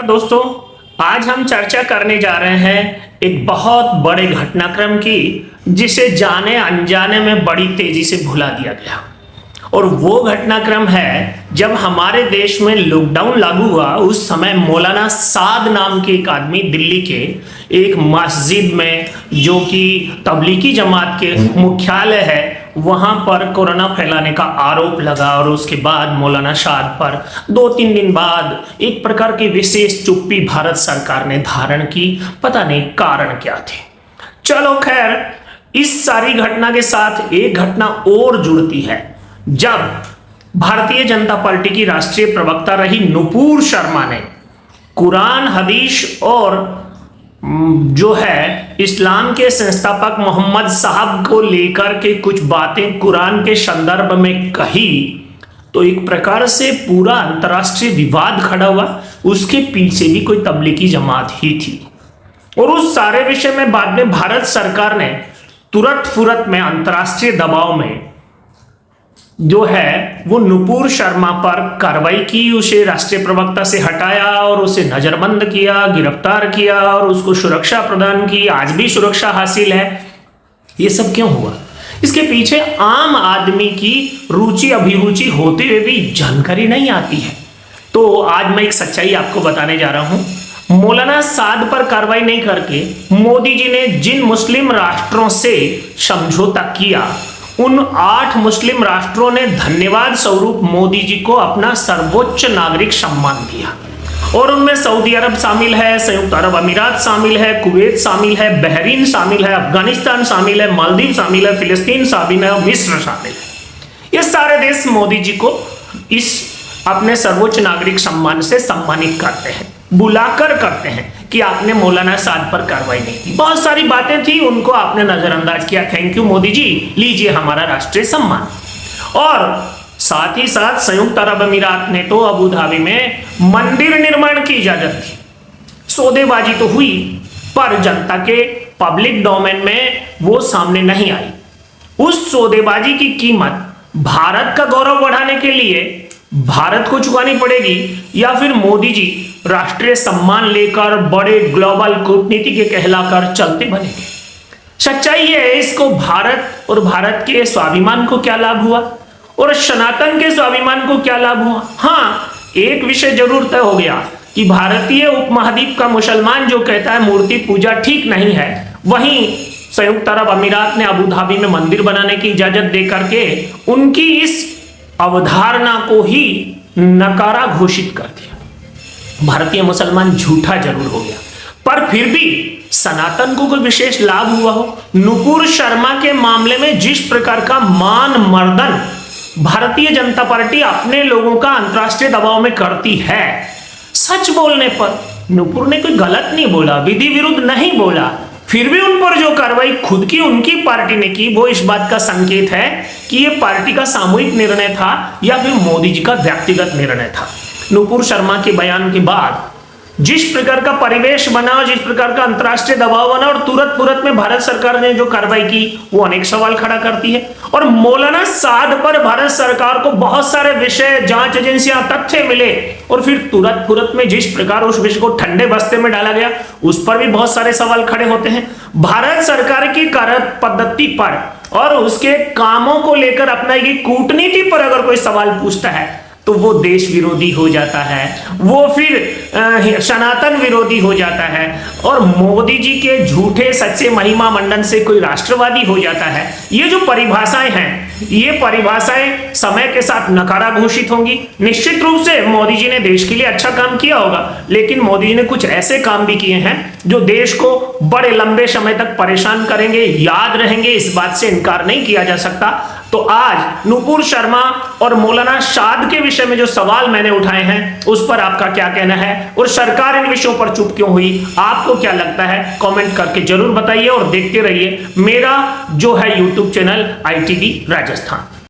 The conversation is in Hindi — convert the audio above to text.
दोस्तों, आज हम चर्चा करने जा रहे हैं एक बहुत बड़े घटनाक्रम की, जिसे जाने अनजाने में बड़ी तेजी से भुला दिया गया। और वो घटनाक्रम है जब हमारे देश में लॉकडाउन लागू हुआ। उस समय मौलाना साद नाम के एक आदमी दिल्ली के एक मस्जिद में, जो कि तबलीगी जमात के मुख्यालय है, वहां पर कोरोना फैलाने का आरोप लगा। और उसके बाद मौलाना साद पर 2-3 दिन बाद एक प्रकार की विशेष चुप्पी भारत सरकार ने धारण की। पता नहीं कारण क्या थे। चलो खैर, इस सारी घटना के साथ एक घटना और जुड़ती है, जब भारतीय जनता पार्टी की राष्ट्रीय प्रवक्ता रही नुपुर शर्मा ने कुरान, हदीस और जो है इस्लाम के संस्थापक मोहम्मद साहब को लेकर के कुछ बातें कुरान के संदर्भ में कही, तो एक प्रकार से पूरा अंतर्राष्ट्रीय विवाद खड़ा हुआ। उसके पीछे भी कोई तबलीगी जमात ही थी। और उस सारे विषय में बाद में भारत सरकार ने तुरंत फुरत में अंतर्राष्ट्रीय दबाव में जो है वो नुपुर शर्मा पर कार्रवाई की। उसे राष्ट्रीय प्रवक्ता से हटाया और उसे नजरबंद किया, गिरफ्तार किया और उसको सुरक्षा प्रदान की। आज भी सुरक्षा हासिल है। ये सब क्यों हुआ? इसके पीछे आम आदमी की रुचि अभिरुचि होते हुए भी जानकारी नहीं आती है। तो आज मैं एक सच्चाई आपको बताने जा रहा हूं। मौलाना साद पर कार्रवाई नहीं करके मोदी जी ने जिन मुस्लिम राष्ट्रों से समझौता किया, उन 8 मुस्लिम राष्ट्रों ने धन्यवाद स्वरूप मोदी जी को अपना सर्वोच्च नागरिक सम्मान दिया। और उनमें सऊदी अरब शामिल है, संयुक्त अरब अमीरात शामिल है, कुवैत शामिल है, बहरीन शामिल है, अफगानिस्तान शामिल है, मालदीव शामिल है, फिलिस्तीन शामिल है, मिस्र शामिल है। ये सारे देश मोदी जी को इस अपने सर्वोच्च नागरिक सम्मान से सम्मानित करते हैं, बुलाकर करते हैं कि आपने मौलाना साद पर कार्रवाई नहीं की। बहुत सारी बातें थी, उनको आपने नजरअंदाज किया। थैंक यू मोदी जी, लीजिए हमारा राष्ट्रीय सम्मान। और साथ ही साथ संयुक्त अरब अमीरात ने तो अबू धाबी में मंदिर निर्माण की इजाजत दी। सौदेबाजी तो हुई, पर जनता के पब्लिक डोमेन में वो सामने नहीं आई। उस सौदेबाजी की कीमत भारत का गौरव बढ़ाने के लिए भारत को चुकानी पड़ेगी, या फिर मोदी जी राष्ट्रीय सम्मान लेकर बड़े ग्लोबल कूटनीति के कहलाकर चलते बनेंगे। सच्चाई है, इसको भारत और भारत के स्वाभिमान को क्या लाभ हुआ और सनातन के स्वाभिमान को क्या लाभ हुआ? हाँ, एक विषय जरूर तय हो गया कि भारतीय उपमहाद्वीप का मुसलमान जो कहता है मूर्ति पूजा ठीक नहीं है, वहीं संयुक्त अरब अमीरात ने अबू धाबी में मंदिर बनाने की इजाजत देकर के उनकी इस अवधारणा को ही नकारा घोषित कर दिया। भारतीय मुसलमान झूठा जरूर हो गया, पर फिर भी सनातन को कोई विशेष लाभ हुआ हो? नुपुर शर्मा के मामले में जिस प्रकार का मान मर्दन भारतीय जनता पार्टी अपने लोगों का अंतर्राष्ट्रीय दबाव में करती है, सच बोलने पर नुपुर ने कोई गलत नहीं बोला, विधि विरुद्ध नहीं बोला, फिर भी उन पर जो कार्रवाई खुद की उनकी पार्टी ने की, वो इस बात का संकेत है कि ये पार्टी का सामूहिक निर्णय था या फिर मोदी जी का व्यक्तिगत निर्णय था। नुपुर शर्मा के बयान के बाद जिस प्रकार का परिवेश बना, जिस प्रकार का अंतर्राष्ट्रीय दबाव बना, और तुरंत में भारत सरकार ने जो कार्रवाई की, वो अनेक सवाल खड़ा करती है। और मौलाना साद पर भारत सरकार को बहुत सारे विषय, जांच एजेंसियां, तथ्य मिले, और फिर तुरंत में जिस प्रकार उस विषय को ठंडे बस्ते में डाला गया, उस पर भी बहुत सारे सवाल खड़े होते हैं। भारत सरकार की कार्य पद्धति पर और उसके कामों को लेकर अपनाई गई कूटनीति पर अगर कोई सवाल पूछता है, तो वो देश विरोधी हो जाता है, वो फिर सनातन विरोधी हो जाता है, और मोदी जी के झूठे सच्चे महिमा मंडन से कोई राष्ट्रवादी हो जाता है। ये जो परिभाषाएं हैं, ये परिभाषाएं समय के साथ नकारा घोषित होंगी। निश्चित रूप से मोदी जी ने देश के लिए अच्छा काम किया होगा, लेकिन मोदी जी ने कुछ ऐसे काम भी किए हैं जो देश को बड़े लंबे समय तक परेशान करेंगे, याद रहेंगे, इस बात से इनकार नहीं किया जा सकता। तो आज नुपुर शर्मा और मौलाना साद के विषय में जो सवाल मैंने उठाए हैं, उस पर आपका क्या कहना है, और सरकार इन विषयों पर चुप क्यों हुई? आपको क्या लगता है? कमेंट करके जरूर बताइए और देखते रहिए मेरा जो है यूट्यूब चैनल ITV राजस्थान।